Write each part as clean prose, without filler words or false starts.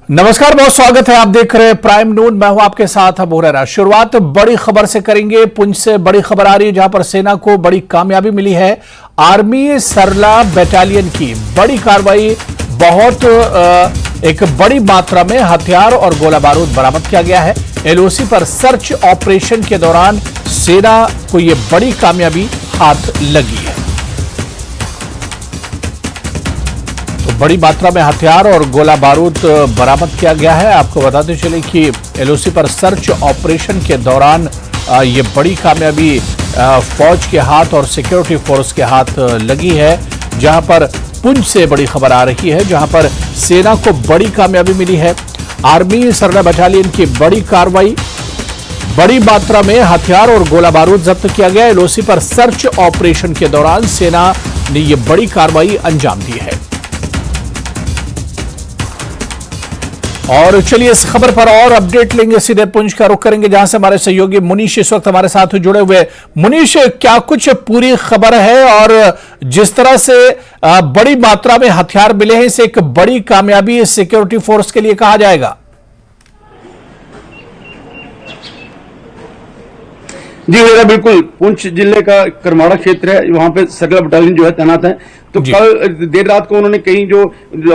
नमस्कार, बहुत स्वागत है। आप देख रहे हैं प्राइम नून। मैं हूं आपके साथ अबू हुरैरा। शुरुआत बड़ी खबर से करेंगे। पुंछ से बड़ी खबर आ रही है जहां पर सेना को बड़ी कामयाबी मिली है। आर्मी सरला बटालियन की बड़ी कार्रवाई, बहुत एक बड़ी मात्रा में हथियार और गोला बारूद बरामद किया गया है। एलओसी पर सर्च ऑपरेशन के दौरान सेना को यह बड़ी कामयाबी हाथ लगी है। बड़ी मात्रा में हथियार और गोला बारूद बरामद किया गया है। आपको बताते चले कि एलओसी पर सर्च ऑपरेशन के दौरान ये बड़ी कामयाबी फौज के हाथ और सिक्योरिटी फोर्स के हाथ लगी है। जहां पर पुंछ से बड़ी खबर आ रही है, जहां पर सेना को बड़ी कामयाबी मिली है। आर्मी सरला बटालियन की बड़ी कार्रवाई, बड़ी मात्रा में हथियार और गोला बारूद जब्त किया गया। एलओसी पर सर्च ऑपरेशन के दौरान सेना ने यह बड़ी कार्रवाई अंजाम दी है। और चलिए इस खबर पर और अपडेट लेंगे। सीधे पुंछ का रुख करेंगे जहां से हमारे सहयोगी मुनीश इस वक्त हमारे साथ जुड़े हुए। मुनीश, क्या कुछ पूरी खबर है और जिस तरह से बड़ी मात्रा में हथियार मिले हैं, इसे एक बड़ी कामयाबी सिक्योरिटी फोर्स के लिए कहा जाएगा? जी मेरा बिल्कुल, पुंछ जिले का करमाड़ा क्षेत्र है, वहां पे सरला बटालियन जो है तैनात है। तो कल देर रात को उन्होंने कहीं जो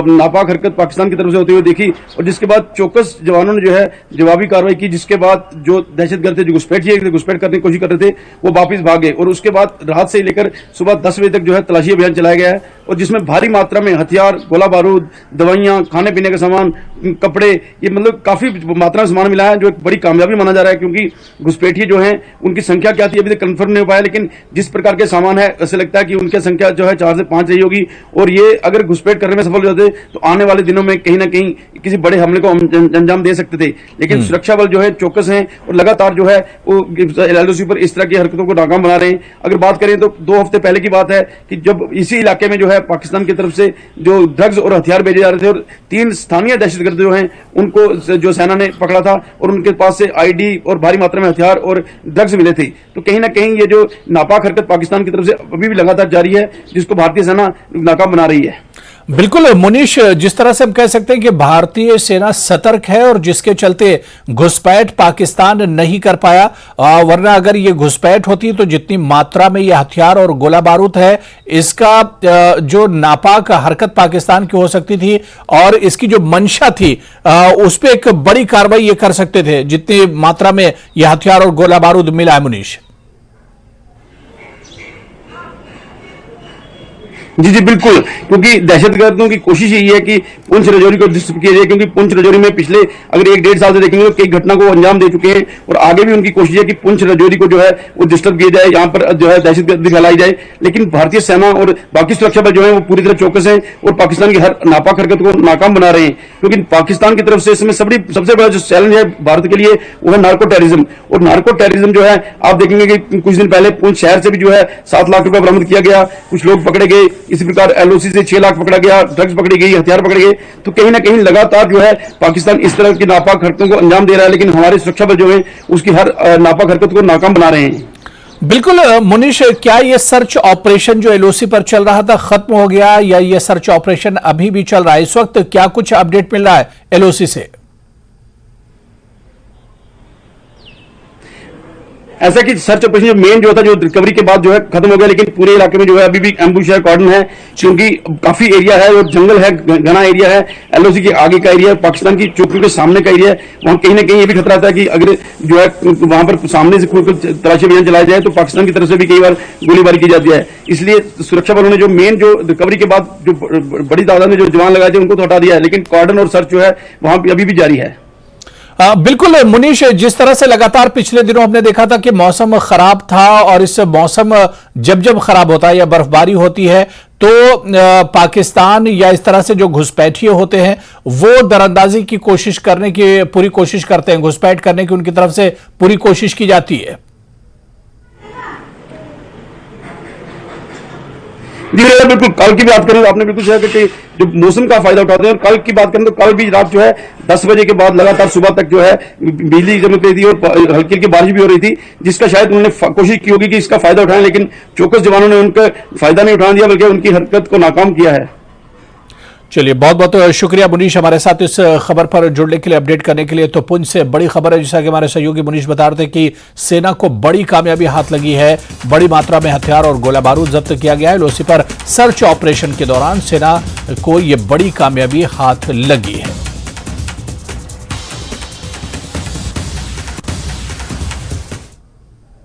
नापाक हरकत पाकिस्तान की तरफ से होते हुए देखी और जिसके बाद चौकस जवानों ने जो है जवाबी कार्रवाई की, जिसके बाद जो दहशतगर्द थे, जो घुसपैठ करने की कोशिश कर रहे थे, वो वापस भागे। और उसके बाद रात से लेकर सुबह 10 बजे तक जो है तलाशी अभियान चलाया गया है और जिसमें भारी मात्रा में हथियार, गोला बारूद, दवाइयां, खाने पीने का सामान, कपड़े, ये मतलब काफी मात्रा में सामान मिला है, जो एक बड़ी कामयाबी माना जा रहा है। क्योंकि घुसपैठिए जो है उनकी संख्या क्या थी अभी तक कंफर्म नहीं हो पाया, लेकिन जिस प्रकार के सामान है ऐसे लगता है कि उनकी संख्या जो है 4 से 5 रही होगी। और ये अगर घुसपैठ करने में सफल हो जाते तो आने वाले दिनों में कहीं ना कहीं किसी बड़े हमले को अंजाम दे सकते थे। लेकिन सुरक्षा बल जो है चौकस हैं और लगातार जो है वो एलओसी पर इस तरह की हरकतों को नाकाम बना रहे हैं। अगर बात करें तो 2 हफ्ते पहले की बात है कि जब इसी इलाके में जो है पाकिस्तान की तरफ से जो ड्रग्स और हथियार भेजे जा रहे थे और 3 स्थानीय दहशतगर्द जो हैं उनको जो सेना ने पकड़ा था और उनके पास से आईडी और भारी मात्रा में हथियार और ड्रग्स मिले थे। तो कहीं ना कहीं ये जो नापाक हरकत पाकिस्तान की तरफ से अभी भी लगातार जारी है, जिसको भारतीय सेना नाकाम बना रही है। बिल्कुल मुनीश, जिस तरह से हम कह सकते हैं कि भारतीय सेना सतर्क है और जिसके चलते घुसपैठ पाकिस्तान नहीं कर पाया, वरना अगर ये घुसपैठ होती तो जितनी मात्रा में ये हथियार और गोला बारूद है, इसका जो नापाक हरकत पाकिस्तान की हो सकती थी और इसकी जो मंशा थी उस पर एक बड़ी कार्रवाई ये कर सकते थे, जितनी मात्रा में यह हथियार और गोला बारूद मिला है। मुनीश जी बिल्कुल, क्योंकि दहशतगर्दों की कोशिश यही है कि पुंछ राजौरी को डिस्टर्ब किया जाए। क्योंकि पुंछ राजौरी में पिछले अगर 1-1.5 साल से देखेंगे तो कई घटना को अंजाम दे चुके हैं और आगे भी उनकी कोशिश है कि पुंछ राजौरी को जो है वो डिस्टर्ब किया जाए, यहाँ पर जो है दहशतगर्दी फैलाई जाए। लेकिन भारतीय सेना और बाकी सुरक्षा बल जो है वो पूरी तरह चौकस है और पाकिस्तान की हर नापाक हरकत को नाकाम बना रहे हैं। क्योंकि पाकिस्तान की तरफ से इसमें सबसे बड़ा जो चैलेंज है भारत के लिए वो है नार्को टेररिज्म। और नार्को टेररिज्म जो है आप देखेंगे कि कुछ दिन पहले पुंछ शहर से भी जो है 7 लाख रुपए बरामद किया गया, कुछ लोग पकड़े गए। इसी प्रकार एलओसी से 6 लाख पकड़ा गया, ड्रग्स पकड़ी गई, हथियार पकड़े गए। तो कहीं ना कहीं लगातार जो है पाकिस्तान इस तरह की नापाक हरकतों को अंजाम दे रहा है, लेकिन हमारे सुरक्षा बल जो है उसकी हर नापाक हरकत को नाकाम बना रहे हैं। बिल्कुल मुनीश, क्या यह सर्च ऑपरेशन जो एलओसी पर चल रहा था खत्म हो गया या यह सर्च ऑपरेशन अभी भी चल रहा है? इस वक्त क्या कुछ अपडेट मिल रहा है एलओसी से? ऐसा कि सर्च ऑपरेशन मेन जो था, जो रिकवरी के बाद जो है खत्म हो गया, लेकिन पूरे इलाके में जो है अभी भी एम्बुश है, कॉर्डन है, क्योंकि काफी एरिया है और जंगल है, घना एरिया है। एलओसी के आगे का एरिया, पाकिस्तान की चौकियों के सामने का एरिया है, वहां कहीं ना कहीं ये भी खतरा था कि अगर जो है वहां पर सामने से कोई तलाशी अभियान चलाया जाए तो पाकिस्तान की तरफ से भी कई बार गोलीबारी की जाती है। इसलिए सुरक्षा बलों ने जो मेन जो रिकवरी के बाद जो बड़ी तादाद में जो जवान लगाए थे उनको तो हटा दिया है, लेकिन कॉर्डन और सर्च जो है वहां अभी भी जारी है। बिल्कुल मुनीश, जिस तरह से लगातार पिछले दिनों हमने देखा था कि मौसम खराब था और इस मौसम जब खराब होता है या बर्फबारी होती है तो पाकिस्तान या इस तरह से जो घुसपैठिए होते हैं वो दरअंदाजी की कोशिश करने की पूरी कोशिश करते हैं, घुसपैठ करने की उनकी तरफ से पूरी कोशिश की जाती है। जी बिल्कुल, कल की बात करें तो आपने बिल्कुल कहा कि जो मौसम का फायदा उठाते हैं। और कल की बात करें तो कल भी रात जो है 10 बजे के बाद लगातार सुबह तक जो है बिजली चमक रही थी और हल्की हल्की बारिश भी हो रही थी, जिसका शायद उन्होंने कोशिश की होगी कि इसका फायदा उठाएं, लेकिन चौकस जवानों ने उनका फायदा नहीं उठाने दिया बल्कि उनकी हरकत को नाकाम किया है। चलिए, बहुत बहुत शुक्रिया मुनीश हमारे साथ इस खबर पर जुड़ने के लिए, अपडेट करने के लिए। तो पुंछ से बड़ी खबर है, जैसा कि हमारे सहयोगी मुनीश बता रहे थे कि सेना को बड़ी कामयाबी हाथ लगी है। बड़ी मात्रा में हथियार और गोला बारूद जब्त किया गया है। एलओसी पर सर्च ऑपरेशन के दौरान सेना को यह बड़ी कामयाबी हाथ लगी है।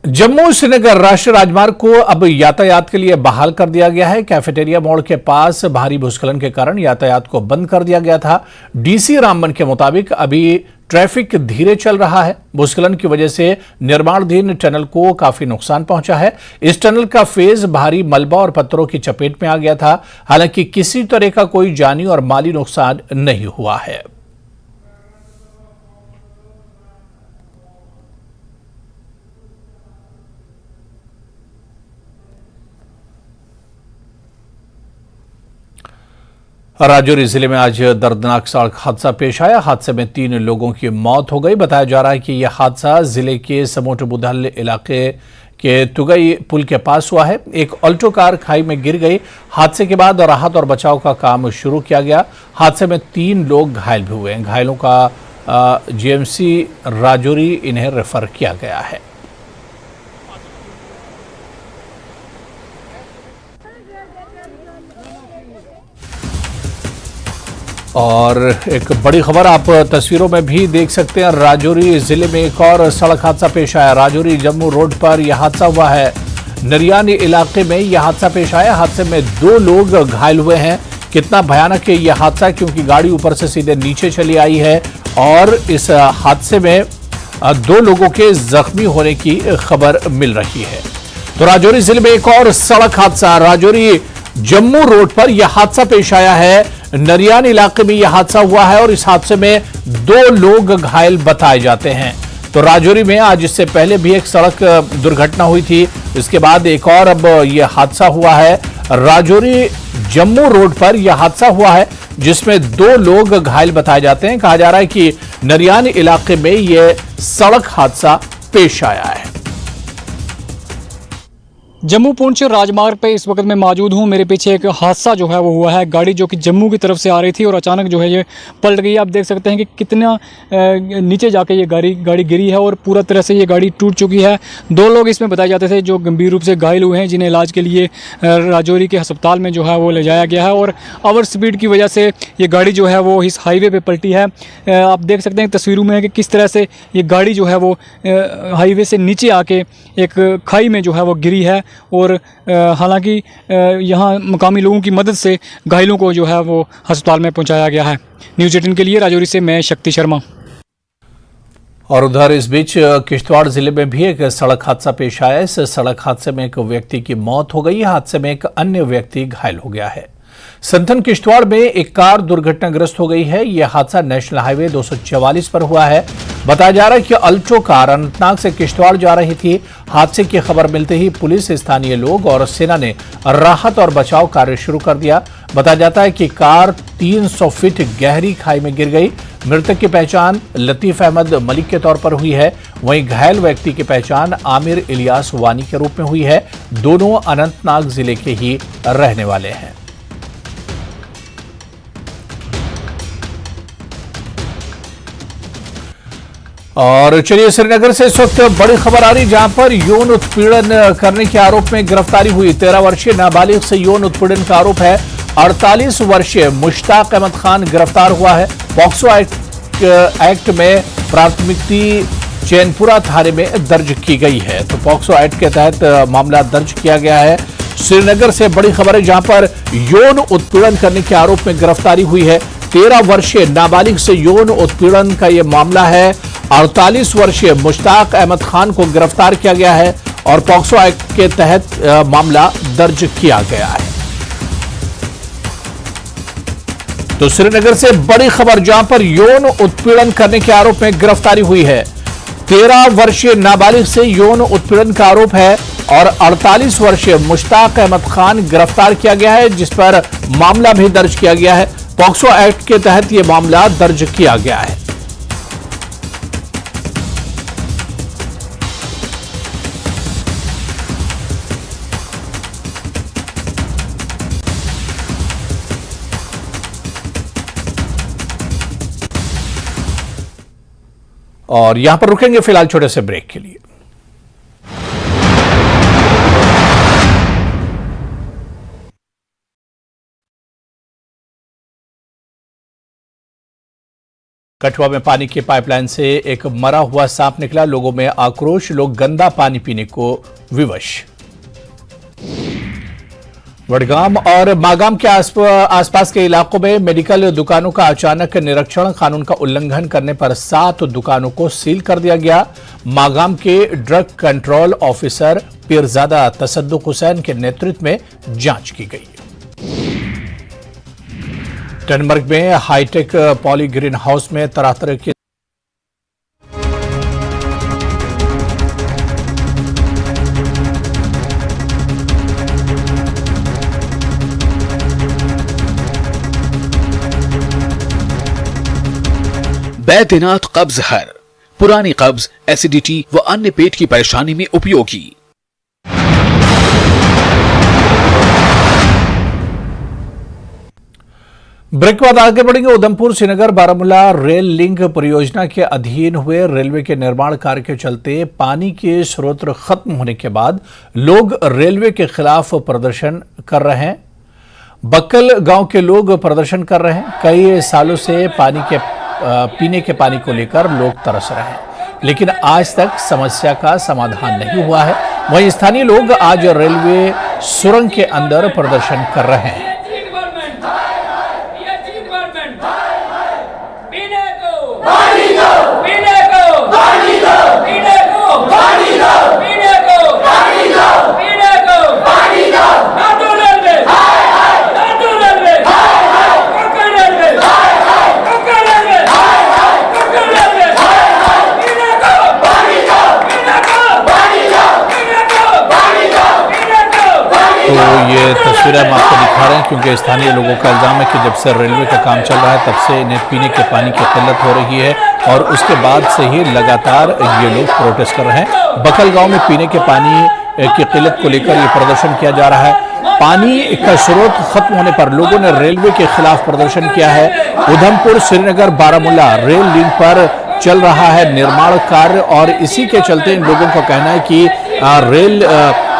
जम्मू श्रीनगर राष्ट्रीय राजमार्ग को अब यातायात के लिए बहाल कर दिया गया है। कैफेटेरिया मोड़ के पास भारी भूस्खलन के कारण यातायात को बंद कर दिया गया था। डीसी रामबन के मुताबिक अभी ट्रैफिक धीरे चल रहा है। भूस्खलन की वजह से निर्माणाधीन टनल को काफी नुकसान पहुंचा है। इस टनल का फेज भारी मलबा और पत्थरों की चपेट में आ गया था। हालांकि किसी तरह का कोई जानी और माली नुकसान नहीं हुआ है। राजौरी जिले में आज दर्दनाक सड़क हादसा पेश आया। हादसे में 3 लोगों की मौत हो गई। बताया जा रहा है कि यह हादसा जिले के समोट बुधल इलाके के तुगई पुल के पास हुआ है। एक ऑल्टो कार खाई में गिर गई। हादसे के बाद राहत और बचाव का काम शुरू किया गया। हादसे में 3 लोग घायल भी हुए हैं। घायलों का जीएमसी राजौरी इन्हें रेफर किया गया है। और एक बड़ी खबर आप तस्वीरों में भी देख सकते हैं। राजौरी जिले में एक और सड़क हादसा पेश आया। राजौरी जम्मू रोड पर यह हादसा हुआ है। नरियानी इलाके में यह हादसा पेश आया। हादसे में 2 लोग घायल हुए हैं। कितना भयानक है यह हादसा, क्योंकि गाड़ी ऊपर से सीधे नीचे चली आई है और इस हादसे में 2 लोगों के जख्मी होने की खबर मिल रही है। तो राजौरी जिले में एक और सड़क हादसा, राजौरी जम्मू रोड पर यह हादसा पेश आया है। नरियान इलाके में यह हादसा हुआ है और इस हादसे में 2 लोग घायल बताए जाते हैं। तो राजौरी में आज इससे पहले भी एक सड़क दुर्घटना हुई थी। इसके बाद एक और अब यह हादसा हुआ है। राजौरी जम्मू रोड पर यह हादसा हुआ है जिसमें 2 लोग घायल बताए जाते हैं। कहा जा रहा है कि नरियान इलाके में यह सड़क हादसा पेश आया है। जम्मू पुंछ राजमार्ग पे इस वक्त मैं मौजूद हूँ। मेरे पीछे एक हादसा जो है वो हुआ है। गाड़ी जो कि जम्मू की तरफ से आ रही थी और अचानक जो है ये पलट गई। आप देख सकते हैं कि कितना नीचे जाके ये गाड़ी गिरी है और पूरा तरह से ये गाड़ी टूट चुकी है। 2 लोग इसमें बताए जाते थे जो गंभीर रूप से घायल हुए हैं, जिन्हें इलाज के लिए राजौरी के अस्पताल में जो है वो ले जाया गया है। और ओवर स्पीड की वजह से ये गाड़ी जो है वो इस हाईवे पर पलटी है। आप देख सकते हैं तस्वीरों में कि किस तरह से ये गाड़ी जो है वो हाईवे से नीचे आके एक खाई में जो है वो गिरी है। और हालांकि यहाँ मकामी लोगों की मदद से घायलों को जो है वो अस्पताल में पहुंचाया गया है। न्यूज़ 18 के लिए राजौरी से मैं शक्ति शर्मा। और उधर इस बीच किश्तवाड़ जिले में भी एक सड़क हादसा पेश आया। इस सड़क हादसे में एक व्यक्ति की मौत हो गई। हादसे में एक अन्य व्यक्ति घायल हो गया है। संथन किश्तवाड़ में एक कार दुर्घटनाग्रस्त हो गई है। यह हादसा नेशनल हाईवे 244 पर हुआ है। बताया जा रहा है कि अल्टो कार अनंतनाग से किश्तवाड़ जा रही थी। हादसे की खबर मिलते ही पुलिस, स्थानीय लोग और सेना ने राहत और बचाव कार्य शुरू कर दिया। बताया जाता है कि कार 300 फीट गहरी खाई में गिर गई। मृतक की पहचान लतीफ अहमद मलिक के तौर पर हुई है। वहीं घायल व्यक्ति की पहचान आमिर इलियास वानी के रूप में हुई है। दोनों अनंतनाग जिले के ही रहने वाले हैं। और चलिए, श्रीनगर से इस वक्त बड़ी खबर आ रही, जहां पर यौन उत्पीड़न करने के आरोप में गिरफ्तारी हुई। 13 वर्षीय नाबालिग से यौन उत्पीड़न का आरोप है। 48 वर्षीय मुश्ताक अहमद खान गिरफ्तार हुआ है। पॉक्सो एक्ट में प्राथमिकी चैनपुरा थाने में दर्ज की गई है। तो पॉक्सो एक्ट के तहत मामला दर्ज किया गया है। श्रीनगर से बड़ी खबर है, जहां पर यौन उत्पीड़न करने के आरोप में गिरफ्तारी हुई है। 13 वर्षीय नाबालिग से यौन उत्पीड़न का यह मामला है। 48 वर्षीय मुश्ताक अहमद खान को गिरफ्तार किया गया है और पॉक्सो एक्ट के तहत मामला दर्ज किया गया है। तो श्रीनगर से बड़ी खबर, जहां पर यौन उत्पीड़न करने के आरोप में गिरफ्तारी हुई है। 13 वर्षीय नाबालिग से यौन उत्पीड़न का आरोप है और 48 वर्षीय मुश्ताक अहमद खान गिरफ्तार किया गया है, जिस पर मामला भी दर्ज किया गया है। पॉक्सो एक्ट के तहत यह मामला दर्ज किया गया है। और यहां पर रुकेंगे फिलहाल छोटे से ब्रेक के लिए। कठुआ में पानी की पाइपलाइन से एक मरा हुआ सांप निकला, लोगों में आक्रोश, लोग गंदा पानी पीने को विवश। वडगाम और मागाम के आसपास के इलाकों में मेडिकल दुकानों का अचानक निरीक्षण, कानून का उल्लंघन करने पर 7 दुकानों को सील कर दिया गया। मागाम के drug control officer Peerzada Tasaduq Hussain के नेतृत्व में जांच की गई। टनमर्ग में हाईटेक पॉली ग्रीन हाउस में तरह तरह की बैद्यनाथ कब्ज हर, पुरानी कब्ज, एसिडिटी व अन्य पेट की परेशानी में उपयोगी। ब्रेक के बाद आगे बढ़ेंगे। उधमपुर श्रीनगर बारामूला रेल लिंक परियोजना के अधीन हुए रेलवे के निर्माण कार्य के चलते पानी के स्रोत खत्म होने के बाद लोग रेलवे के खिलाफ प्रदर्शन कर रहे हैं। बक्कल गांव के लोग प्रदर्शन कर रहे हैं। कई सालों से पीने के पानी को लेकर लोग तरस रहे हैं, लेकिन आज तक समस्या का समाधान नहीं हुआ है। वहीं स्थानीय लोग आज रेलवे सुरंग के अंदर प्रदर्शन कर रहे हैं। तो ये तस्वीरें हम आपको दिखा रहे हैं क्योंकि स्थानीय लोगों का इल्जाम है कि जब से रेलवे का काम चल रहा है तब से इन्हें पीने के पानी की किल्लत हो रही है और उसके बाद से ही लगातार ये लोग प्रोटेस्ट कर रहे हैं। बकल गांव में पीने के पानी की किल्लत को लेकर ये प्रदर्शन किया जा रहा है। पानी का स्रोत खत्म होने पर लोगों ने रेलवे के खिलाफ प्रदर्शन किया है। उधमपुर श्रीनगर बारामूला रेल लिंक पर चल रहा है निर्माण कार्य और इसी के चलते इन लोगों का कहना है कि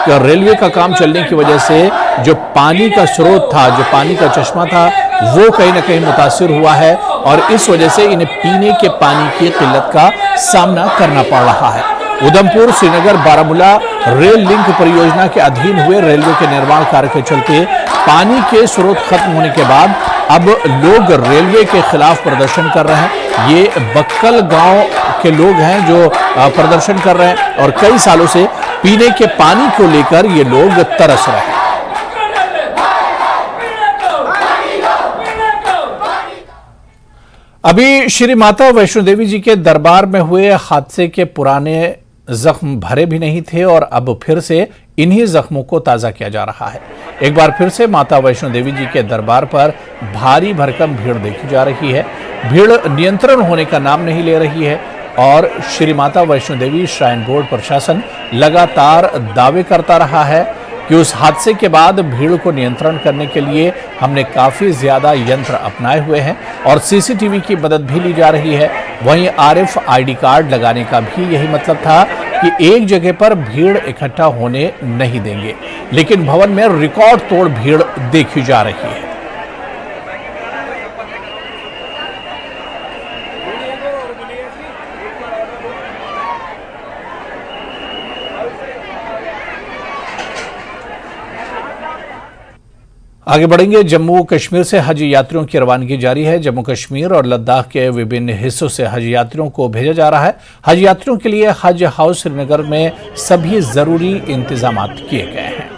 रेलवे का काम चलने की वजह से जो पानी का स्रोत था, जो पानी का चश्मा था, वो कहीं ना कहीं मुतासिर हुआ है और इस वजह से इन्हें पीने के पानी की किल्लत का सामना करना पड़ रहा है। उधमपुर श्रीनगर बारामूला रेल लिंक परियोजना के अधीन हुए रेलवे के निर्माण कार्य के चलते पानी के स्रोत खत्म होने के बाद अब लोग रेलवे के खिलाफ प्रदर्शन कर रहे हैं। ये बक्कल गांव के लोग हैं जो प्रदर्शन कर रहे हैं और कई सालों से पीने के पानी को लेकर ये लोग तरस रहे हैं। अभी श्री माता वैष्णो देवी जी के दरबार में हुए हादसे के पुराने जख्म भरे भी नहीं थे और अब फिर से इन्हीं जख्मों को ताजा किया जा रहा है। एक बार फिर से माता वैष्णो देवी जी के दरबार पर भारी भरकम भीड़ देखी जा रही है। भीड़ नियंत्रण होने का नाम नहीं ले रही है और श्री माता वैष्णो देवी श्राइन बोर्ड प्रशासन लगातार दावे करता रहा है कि उस हादसे के बाद भीड़ को नियंत्रण करने के लिए हमने काफी ज्यादा यंत्र अपनाए हुए हैं और सीसीटीवी की मदद भी ली जा रही है। वहीं RFID कार्ड लगाने का भी यही मतलब था कि एक जगह पर भीड़ इकट्ठा होने नहीं देंगे, लेकिन भवन में रिकॉर्ड तोड़ भीड़ देखी जा रही है। आगे बढ़ेंगे। जम्मू कश्मीर से हज यात्रियों की रवानगी जारी है। जम्मू कश्मीर और लद्दाख के विभिन्न हिस्सों से हज यात्रियों को भेजा जा रहा है। हज यात्रियों के लिए हज हाउस श्रीनगर में सभी जरूरी इंतजाम किए गए हैं।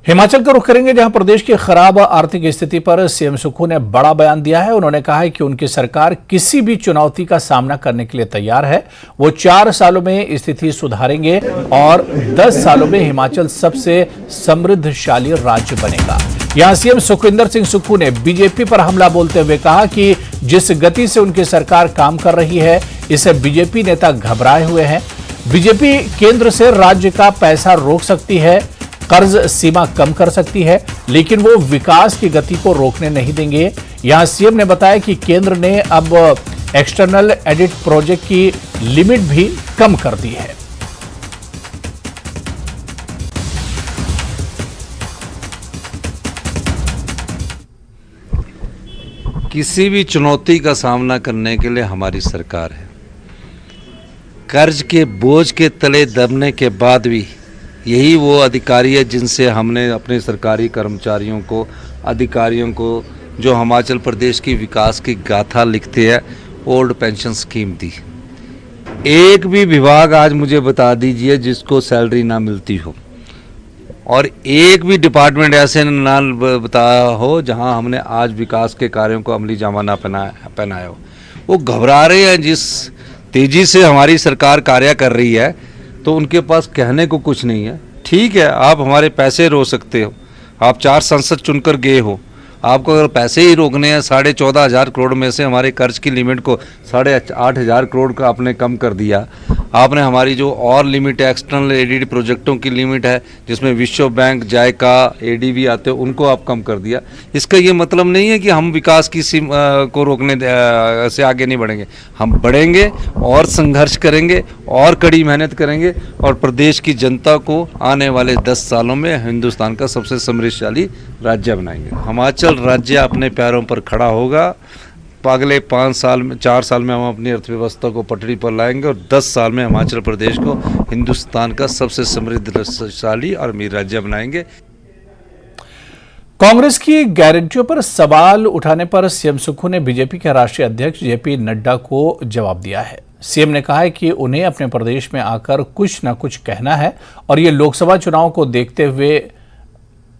हिमाचल का रुख करेंगे, जहां प्रदेश की खराब आर्थिक स्थिति पर सीएम सुक्खू ने बड़ा बयान दिया है। उन्होंने कहा है कि उनकी सरकार किसी भी चुनौती का सामना करने के लिए तैयार है। वो 4 सालों में स्थिति सुधारेंगे और 10 सालों में हिमाचल सबसे समृद्धशाली राज्य बनेगा। यहां सीएम सुखविंदर सिंह सुक्खू ने बीजेपी पर हमला बोलते हुए कहा कि जिस गति से उनकी सरकार काम कर रही है, इससे बीजेपी नेता घबराए हुए हैं। बीजेपी केंद्र से राज्य का पैसा रोक सकती है, कर्ज सीमा कम कर सकती है, लेकिन वो विकास की गति को रोकने नहीं देंगे। यहां सीएम ने बताया कि केंद्र ने अब एक्सटर्नल एडिट प्रोजेक्ट की लिमिट भी कम कर दी है। किसी भी चुनौती का सामना करने के लिए हमारी सरकार है। कर्ज के बोझ के तले दबने के बाद भी यही वो अधिकारी है जिनसे हमने अपने सरकारी कर्मचारियों को, अधिकारियों को जो हिमाचल प्रदेश की विकास की गाथा लिखते हैं, ओल्ड पेंशन स्कीम दी। एक भी विभाग आज मुझे बता दीजिए जिसको सैलरी ना मिलती हो, और एक भी डिपार्टमेंट ऐसे ना बताया हो जहां हमने आज विकास के कार्यों को अमली जामा ना पहनाया हो। वो घबरा रहे हैं। जिस तेज़ी से हमारी सरकार कार्य कर रही है तो उनके पास कहने को कुछ नहीं है। ठीक है, आप हमारे पैसे रोक सकते हो, आप 4 सांसद चुनकर गए हो, आपको अगर पैसे ही रोकने हैं 14,500 करोड़ में से हमारे कर्ज की लिमिट को 8,500 करोड़ का आपने कम कर दिया। आपने हमारी जो और लिमिट है, एक्सटर्नल एडीडी प्रोजेक्टों की लिमिट है जिसमें विश्व बैंक, जायका, एडीबी आते हैं, उनको आप कम कर दिया। इसका ये मतलब नहीं है कि हम विकास की को रोकने से आगे नहीं बढ़ेंगे। हम बढ़ेंगे और संघर्ष करेंगे और कड़ी मेहनत करेंगे और प्रदेश की जनता को आने वाले 10 सालों में हिंदुस्तान का सबसे समृद्धशाली राज्य बनाएंगे। हिमाचल राज्य अपने पैरों पर खड़ा होगा। अगले 4 साल में हम अपनी अर्थव्यवस्था को पटरी पर लाएंगे और 10 साल में हिमाचल प्रदेश को हिंदुस्तान का सबसे समृद्धशाली और अमीर राज्य बनाएंगे। कांग्रेस की गारंटियों पर सवाल उठाने पर सीएम सुक्खू ने बीजेपी के राष्ट्रीय अध्यक्ष जेपी नड्डा को जवाब दिया है। सीएम ने कहा है कि उन्हें अपने प्रदेश में आकर कुछ न कुछ कहना है और ये लोकसभा चुनाव को देखते हुए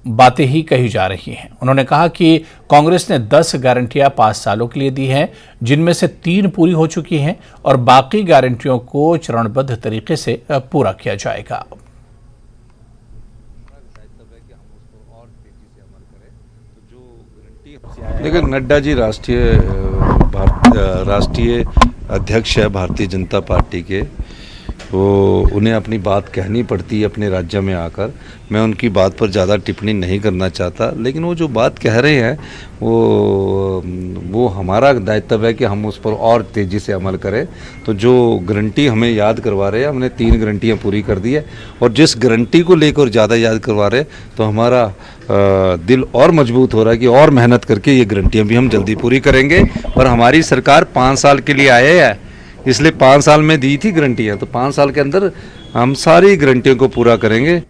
बातें ही कही जा रही हैं। उन्होंने कहा कि कांग्रेस ने 10 गारंटियां 5 सालों के लिए दी हैं, जिनमें से 3 पूरी हो चुकी हैं और बाकी गारंटियों को चरणबद्ध तरीके से पूरा किया जाएगा। देखिए, नड्डा जी राष्ट्रीय अध्यक्ष है भारतीय जनता पार्टी के। वो उन्हें अपनी बात कहनी पड़ती है अपने राज्य में आकर। मैं उनकी बात पर ज़्यादा टिप्पणी नहीं करना चाहता, लेकिन वो जो बात कह रहे हैं वो हमारा दायित्व है कि हम उस पर और तेज़ी से अमल करें। तो जो गारंटी हमें याद करवा रहे हैं, हमने 3 गारंटियाँ पूरी कर दी है और जिस गारंटी को लेकर ज़्यादा याद करवा रहे हैं तो हमारा दिल और मजबूत हो रहा है कि और मेहनत करके ये गारंटियाँ भी हम जल्दी पूरी करेंगे। और हमारी सरकार 5 साल के लिए आए है, इसलिए 5 साल में दी थी गारंटियां, तो 5 साल के अंदर हम सारी गारंटियों को पूरा करेंगे।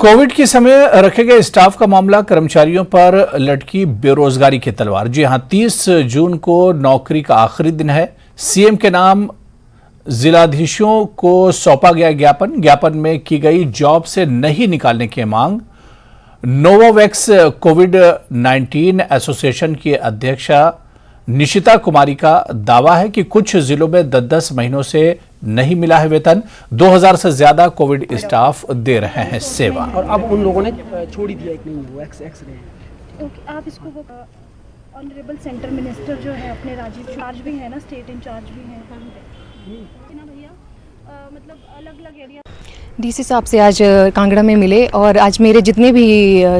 कोविड के समय रखे गए स्टाफ का मामला, कर्मचारियों पर लटकी बेरोजगारी की तलवार। जी हां, 30 जून को नौकरी का आखिरी दिन है। सीएम के नाम जिलाधीशों को सौंपा गया ज्ञापन में की गई जॉब से नहीं निकालने की मांग। नोवावैक्स कोविड-19 एसोसिएशन की अध्यक्षा निशिता कुमारी का दावा है कि कुछ जिलों में 10-10 महीनों से नहीं मिला है वेतन। 2000 से ज्यादा कोविड स्टाफ दे रहे हैं सेवा। और अब उन लोगों ने छोड़ ही दिया, एक नहीं वो एक्स रहे। ओके, आप इसको वो ऑनरेबल सेंटर मिनिस्टर जो है अपने राजीव चार्ज भी है ना, स्टेट इंचार्ज भी है ना भैया, मतलब अलग-अलग एरिया डीसी साहब से आज कांगड़ा में मिले और आज मेरे जितने भी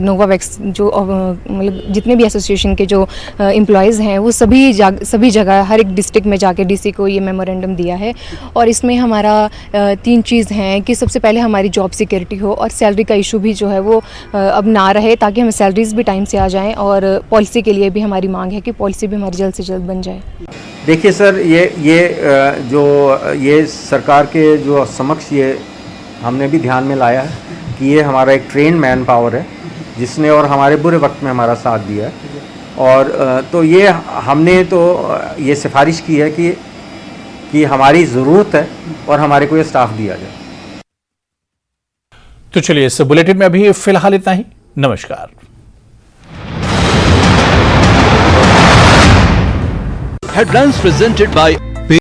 नोवावैक्स जो मतलब जितने भी एसोसिएशन के जो एम्प्लॉयज़ हैं वो सभी जगह हर एक डिस्ट्रिक्ट में जाके डीसी को ये मेमोरेंडम दिया है। और इसमें हमारा 3 चीज़ हैं कि सबसे पहले हमारी जॉब सिक्योरिटी हो और सैलरी का इशू भी जो है वो अब ना रहे, ताकि हमें सैलरीज भी टाइम से आ जाएँ। और पॉलिसी के लिए भी हमारी मांग है कि पॉलिसी भी हमारी जल्द से जल्द बन जाए। देखिए सर, ये सरकार के जो समक्ष ये हमने भी ध्यान में लाया है कि ये हमारा एक ट्रेन मैन पावर है जिसने और हमारे बुरे वक्त में हमारा साथ दिया है। और तो ये हमने तो ये सिफारिश की है कि हमारी ज़रूरत है और हमारे को ये स्टाफ दिया जाए। तो चलिए, इस बुलेटिन में अभी फिलहाल इतना ही। नमस्कार। Headlines presented by